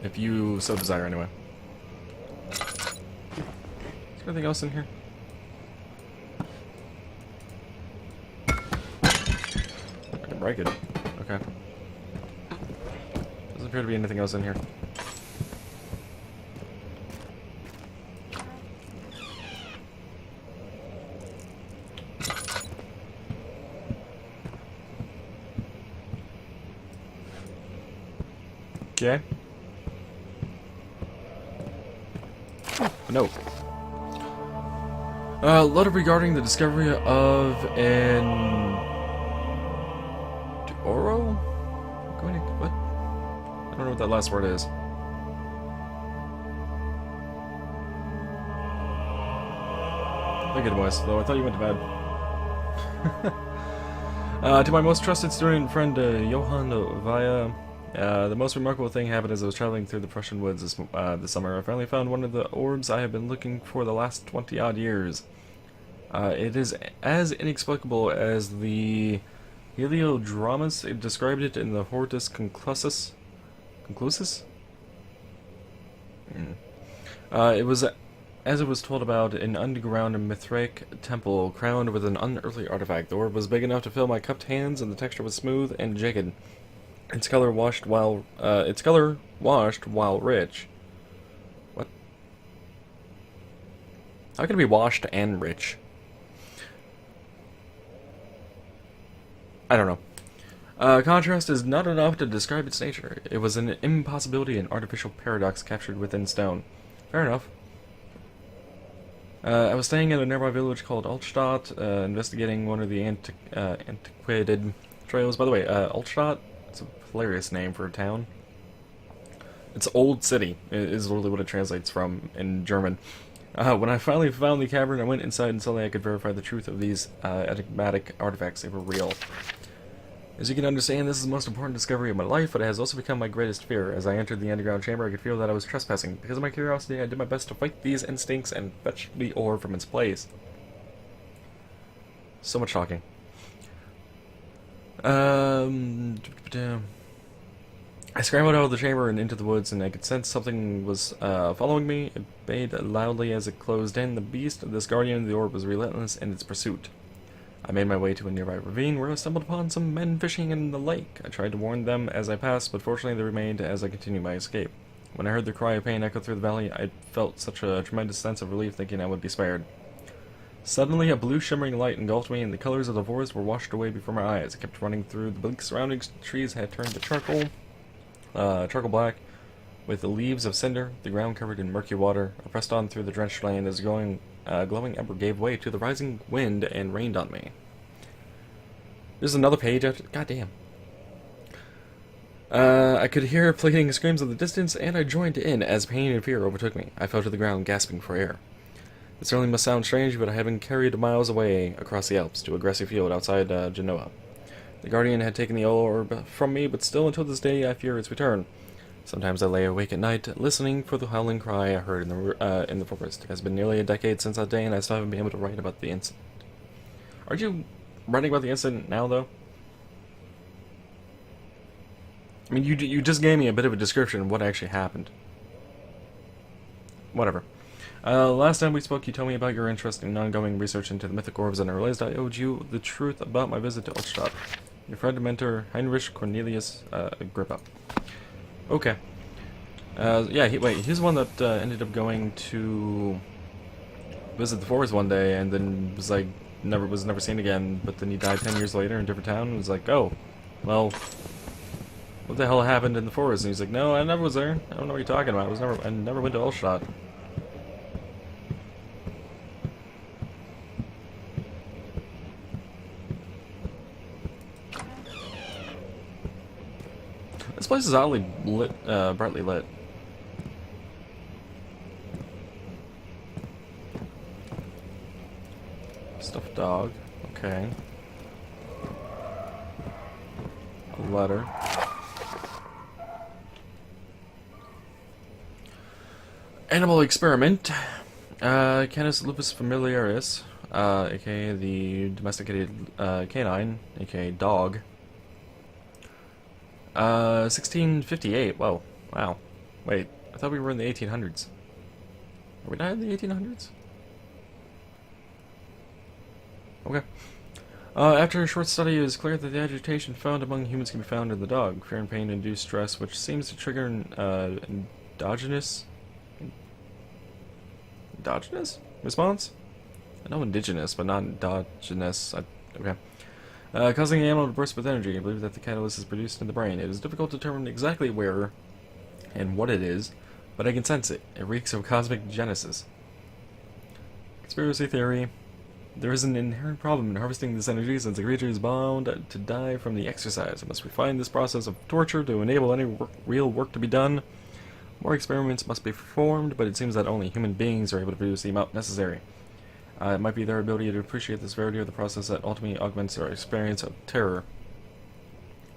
If you so desire, anyway. Is there anything else in here? I can break it. Okay. Doesn't appear to be anything else in here. Okay. No. Letter regarding the discovery of an Oro? Going to what? I don't know what that last word is. I think it was, though I thought you went to bed. To my most trusted student and friend, Johann via. The most remarkable thing happened as I was traveling through the Prussian woods this summer. I finally found one of the orbs I have been looking for the last 20-odd years. It is as inexplicable as the Heliodramus. It described it in the Hortus Conclusus. Conclusus? It was, as it was told about, an underground Mithraic temple crowned with an unearthly artifact. The orb was big enough to fill my cupped hands, and the texture was smooth and jagged. Its color washed while rich. What? How can it be washed and rich? I don't know. Contrast is not enough to describe its nature. It was an impossibility, an artificial paradox captured within stone. Fair enough. I was staying at a nearby village called Altstadt, investigating one of the antiquated trails. By the way, Altstadt, it's a hilarious name for a town. It's Old City, is literally what it translates from in German. When I finally found the cavern, I went inside and suddenly I could verify the truth of these enigmatic artifacts. They were real. As you can understand, this is the most important discovery of my life, but it has also become my greatest fear. As I entered the underground chamber, I could feel that I was trespassing. Because of my curiosity, I did my best to fight these instincts and fetch the ore from its place. So much talking. I scrambled out of the chamber and into the woods, and I could sense something was following me. It bayed loudly as it closed in. The beast, this guardian of the orb, was relentless in its pursuit. I made my way to a nearby ravine where I stumbled upon some men fishing in the lake. I tried to warn them as I passed, but fortunately they remained as I continued my escape. When I heard the cry of pain echo through the valley, I felt such a tremendous sense of relief, thinking I would be spared. Suddenly, a blue shimmering light engulfed me, and the colors of the forest were washed away before my eyes. I kept running through the bleak surroundings. The trees had turned to charcoal black, with the leaves of cinder, the ground covered in murky water. I pressed on through the drenched land as glowing ember gave way to the rising wind and rained on me. There's another page after. God damn. I could hear pleading screams in the distance, and I joined in as pain and fear overtook me. I fell to the ground, gasping for air. It certainly must sound strange, but I had been carried miles away across the Alps to a grassy field outside Genoa. The Guardian had taken the orb from me, but still until this day I fear its return. Sometimes I lay awake at night, listening for the howling cry I heard in the forest. It has been nearly a decade since that day, and I still haven't been able to write about the incident. Aren't you writing about the incident now, though? I mean, you just gave me a bit of a description of what actually happened. Whatever. Last time we spoke, you told me about your interest in ongoing research into the mythic orbs, and I realized I owed you the truth about my visit to Altstadt. Your friend and mentor, Heinrich Cornelius Agrippa. Okay. Yeah, he's the one that ended up going to visit the forest one day, and then was like, was never seen again, but then he died 10 years later in a different town, and was like, oh, well, what the hell happened in the forest? And he's like, no, I never was there. I don't know what you're talking about. I never went to Altstadt. This place is oddly lit, brightly lit. Stuffed dog. Okay. A letter. Animal experiment. Canis lupus familiaris, aka the domesticated canine, aka dog. 1658. Whoa. Wow. Wait, I thought we were in the 1800s. Are we not in the 1800s? Okay. After a short study, it was clear that the agitation found among humans can be found in the dog. Fear and pain induce stress, which seems to trigger an endogenous response? I know indigenous, but not endogenous. Okay. Causing the animal to burst with energy. I believe that the catalyst is produced in the brain. It is difficult to determine exactly where and what it is, but I can sense it. It reeks of cosmic genesis. Conspiracy theory. There is an inherent problem in harvesting this energy since the creature is bound to die from the exercise. I must refine this process of torture to enable any real work to be done. More experiments must be performed, but it seems that only human beings are able to produce the amount necessary. It might be their ability to appreciate the severity of the process that ultimately augments our experience of terror.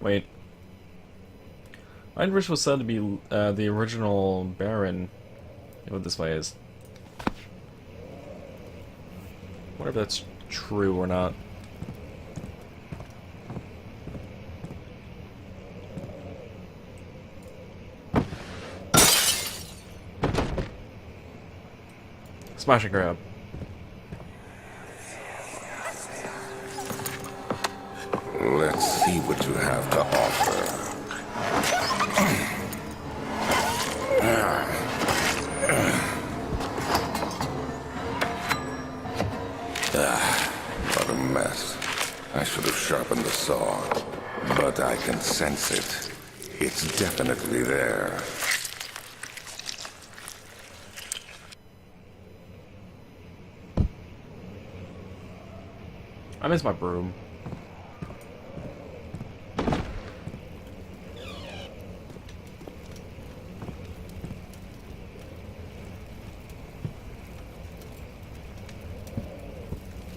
Wait. Heinrich was said to be the original Baron. What this way is. I wonder if that's true or not. Smash and grab. Let's see what you have to offer. What a mess. I should have sharpened the saw, but I can sense it. It's definitely there. I miss my broom.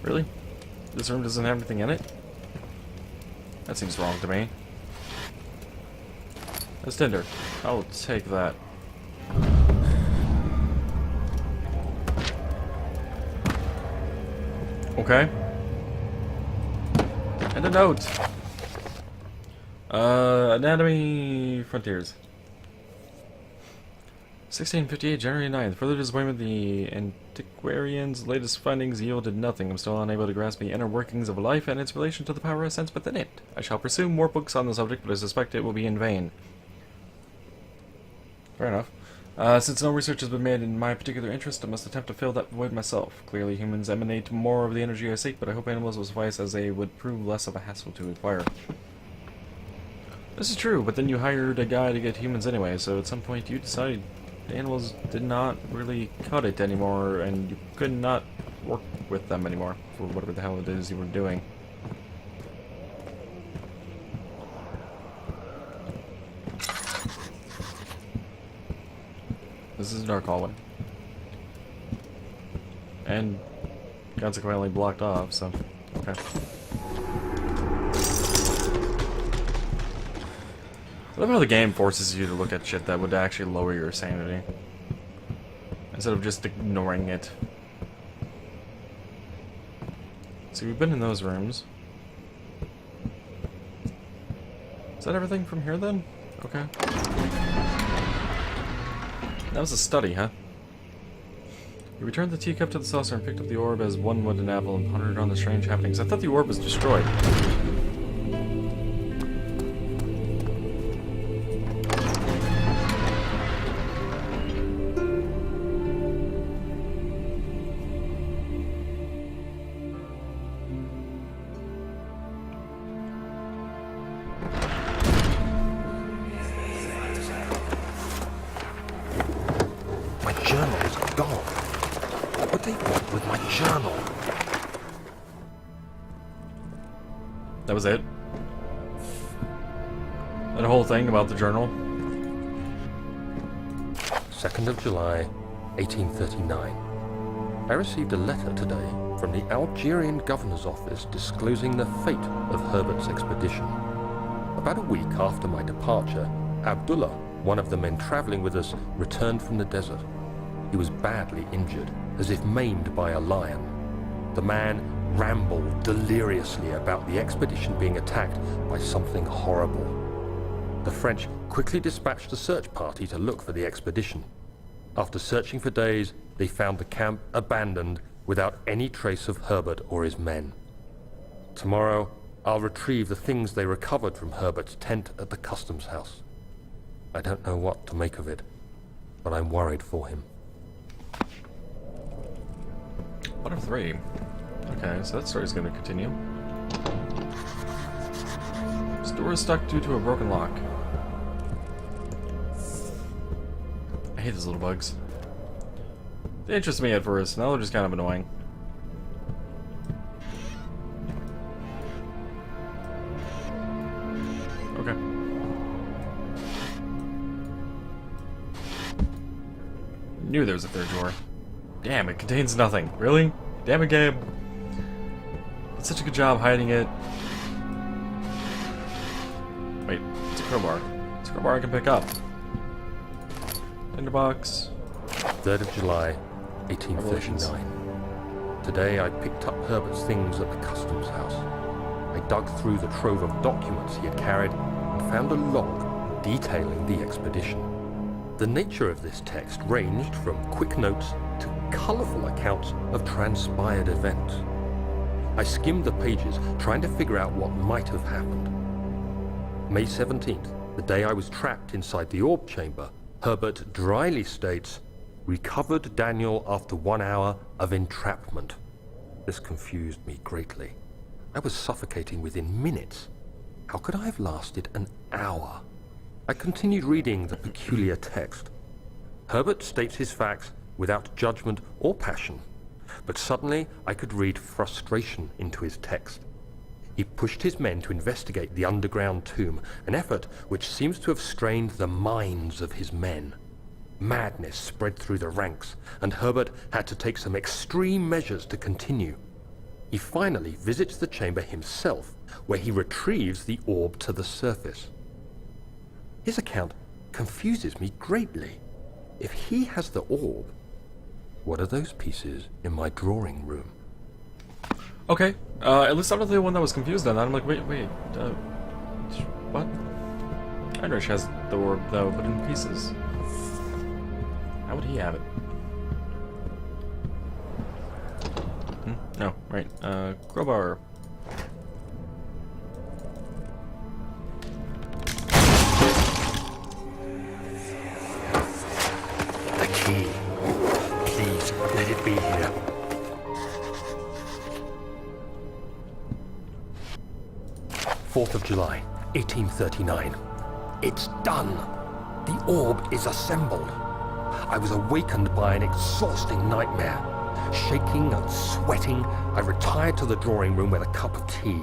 Really? This room doesn't have anything in it? That seems wrong to me. That's tinder. I'll take that. Okay. And a note. Anatomy Frontiers. 1658, January 9th. Further disappointment, the antiquarian's latest findings yielded nothing. I'm still unable to grasp the inner workings of life and its relation to the power I sense within it. I shall pursue more books on the subject, but I suspect it will be in vain. Fair enough. Since no research has been made in my particular interest, I must attempt to fill that void myself. Clearly, humans emanate more of the energy I seek, but I hope animals will suffice as they would prove less of a hassle to acquire. This is true, but then you hired a guy to get humans anyway, so at some point you decided the animals did not really cut it anymore, and you could not work with them anymore for whatever the hell it is you were doing. This is a dark hallway. And consequently blocked off, so okay. I love how the game forces you to look at shit that would actually lower your sanity instead of just ignoring it. See, we've been in those rooms. Is that everything from here then? Okay. That was a study, huh? You returned the teacup to the saucer and picked up the orb as one would an apple and pondered on the strange happenings. I thought the orb was destroyed. That was it? That whole thing about the journal? 2nd of July, 1839. I received a letter today from the Algerian governor's office disclosing the fate of Herbert's expedition. About a week after my departure, Abdullah, one of the men traveling with us, returned from the desert. He was badly injured, as if maimed by a lion. The man rambled deliriously about the expedition being attacked by something horrible. The French quickly dispatched a search party to look for the expedition. After searching for days, they found the camp abandoned without any trace of Herbert or his men. Tomorrow, I'll retrieve the things they recovered from Herbert's tent at the customs house. I don't know what to make of it, but I'm worried for him. One of 3. Okay, so that story's gonna continue. This door is stuck due to a broken lock. I hate those little bugs. They interested me at first, now they're just kind of annoying. Okay. Knew there was a third drawer. Damn, it contains nothing. Really? Damn it, game. Did such a good job hiding it. Wait, it's a crowbar. It's a crowbar I can pick up. Tinderbox. 3rd of July, 1839. Today I picked up Herbert's things at the customs house. I dug through the trove of documents he had carried and found a log detailing the expedition. The nature of this text ranged from quick notes to colourful accounts of transpired events. I skimmed the pages, trying to figure out what might have happened. May 17th, the day I was trapped inside the orb chamber, Herbert dryly states, "Recovered Daniel after 1 hour of entrapment." This confused me greatly. I was suffocating within minutes. How could I have lasted an hour? I continued reading the peculiar text. Herbert states his facts without judgment or passion, but suddenly I could read frustration into his text. He pushed his men to investigate the underground tomb, an effort which seems to have strained the minds of his men. Madness spread through the ranks, and Herbert had to take some extreme measures to continue. He finally visits the chamber himself, where he retrieves the orb to the surface. His account confuses me greatly. If he has the orb, what are those pieces in my drawing room? Okay, at least I'm not the one that was confused on that. I'm like, wait, what? Heinrich has the orb, though, but in pieces. How would he have it? No, right, crowbar. The key. Please, let it be here. Fourth of July, 1839. It's done. The orb is assembled. I was awakened by an exhausting nightmare. Shaking and sweating, I retired to the drawing room with a cup of tea.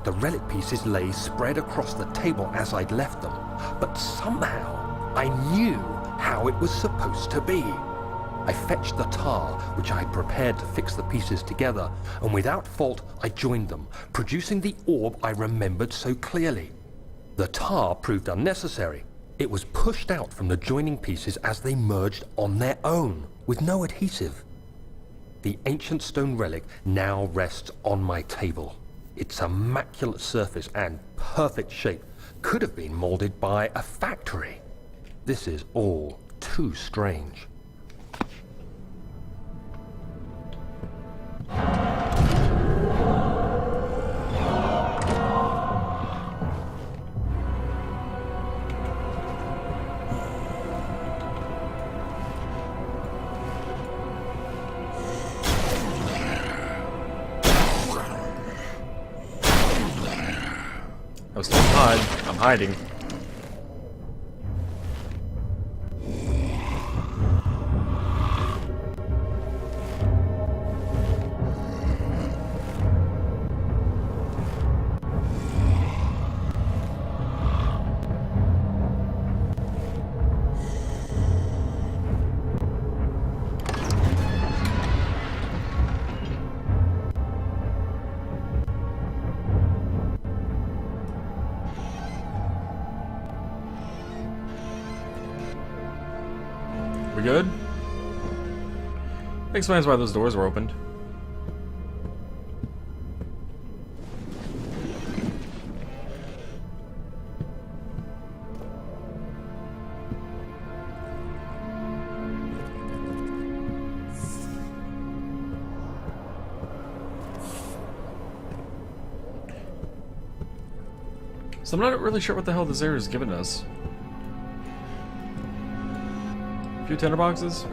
The relic pieces lay spread across the table as I'd left them, but somehow I knew how it was supposed to be. I fetched the tar, which I had prepared to fix the pieces together, and without fault I joined them, producing the orb I remembered so clearly. The tar proved unnecessary. It was pushed out from the joining pieces as they merged on their own, with no adhesive. The ancient stone relic now rests on my table. Its immaculate surface and perfect shape could have been molded by a factory. This is all too strange. I was told to hide. I'm hiding. We good? That explains why those doors were opened. So I'm not really sure what the hell this area is giving us. A few tinder boxes,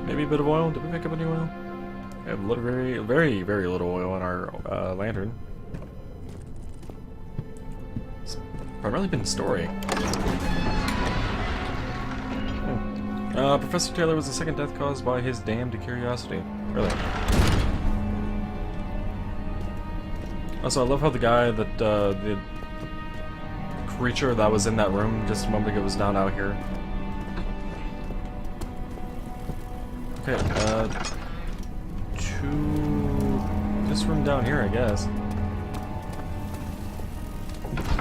maybe a bit of oil. Did we pick up any oil? We have very, very, very little oil in our lantern. It's primarily been a story. Professor Taylor was the second death caused by his damned curiosity. Really. Also, I love how the guy that, the creature that was in that room just a moment ago was down out here. Okay, to this room down here, I guess.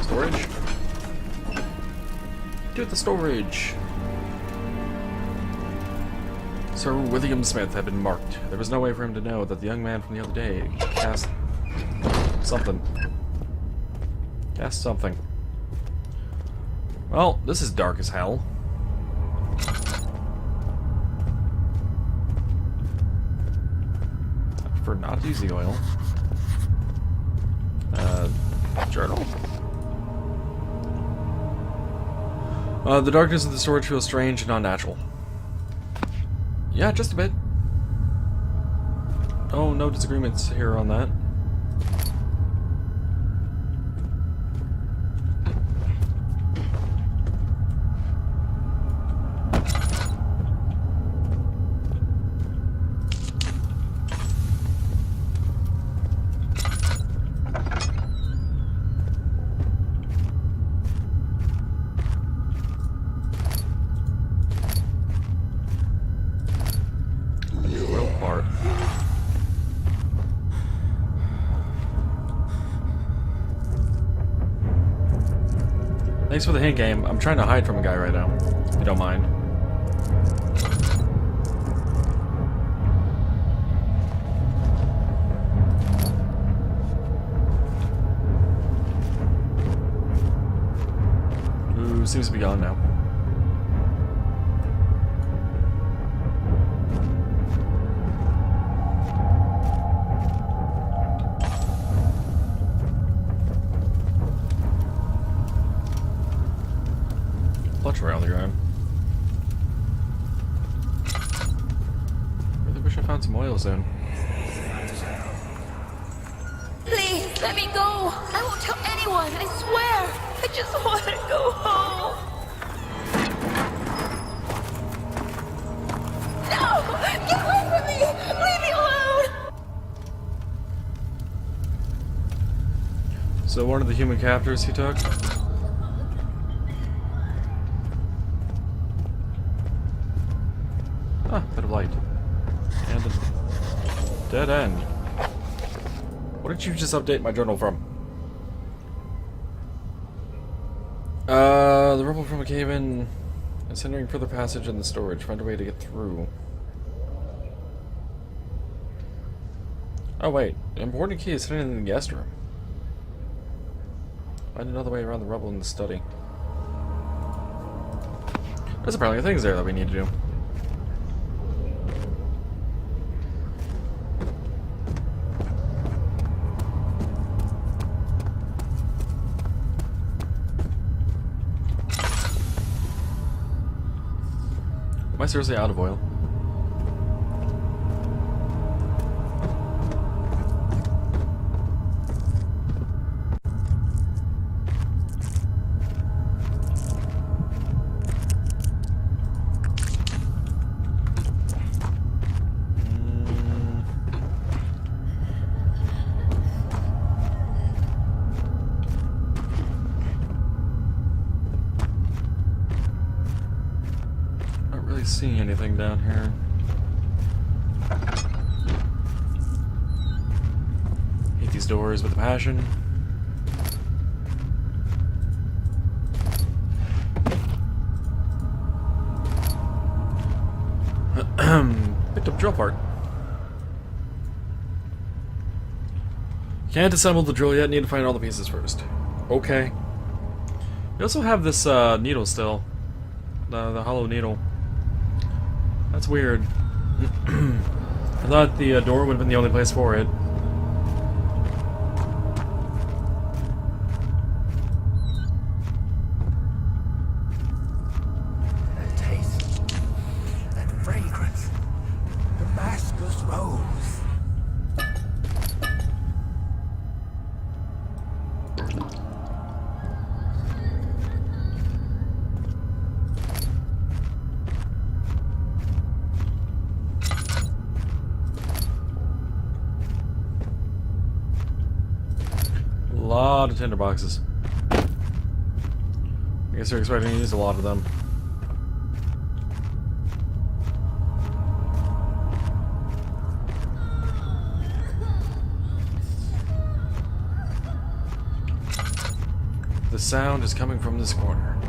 Storage? To the storage! Sir William Smith had been marked. There was no way for him to know that the young man from the other day cast something. Cast something. Well, this is dark as hell. I prefer not to use the oil. Journal? The darkness of the storage feels strange and unnatural. Yeah, just a bit. Oh, no disagreements here on that. Thanks for the hint, game. I'm trying to hide from a guy right now, if you don't mind. Ooh, seems to be gone now. Around the ground. Really wish I found some oil soon. Please, let me go. I won't tell anyone, I swear. I just want to go home. No! Get away from me! Leave me alone! So one of the human captors he took? Ah, bit of light. And a dead end. What did you just update my journal from? The rubble from a cave-in is hindering further passage in the storage. Find a way to get through. Oh wait, an important key is hidden in the guest room. Find another way around the rubble in the study. There's apparently things there that we need to do. Am I seriously out of oil? See anything down here? Hate these doors with a passion. Picked up drill part. Can't assemble the drill yet. Need to find all the pieces first. Okay. We also have this needle still, the hollow needle. That's weird. I thought the door would have been the only place for it. lot of tinderboxes. I guess you're expecting to use a lot of them. The sound is coming from this corner.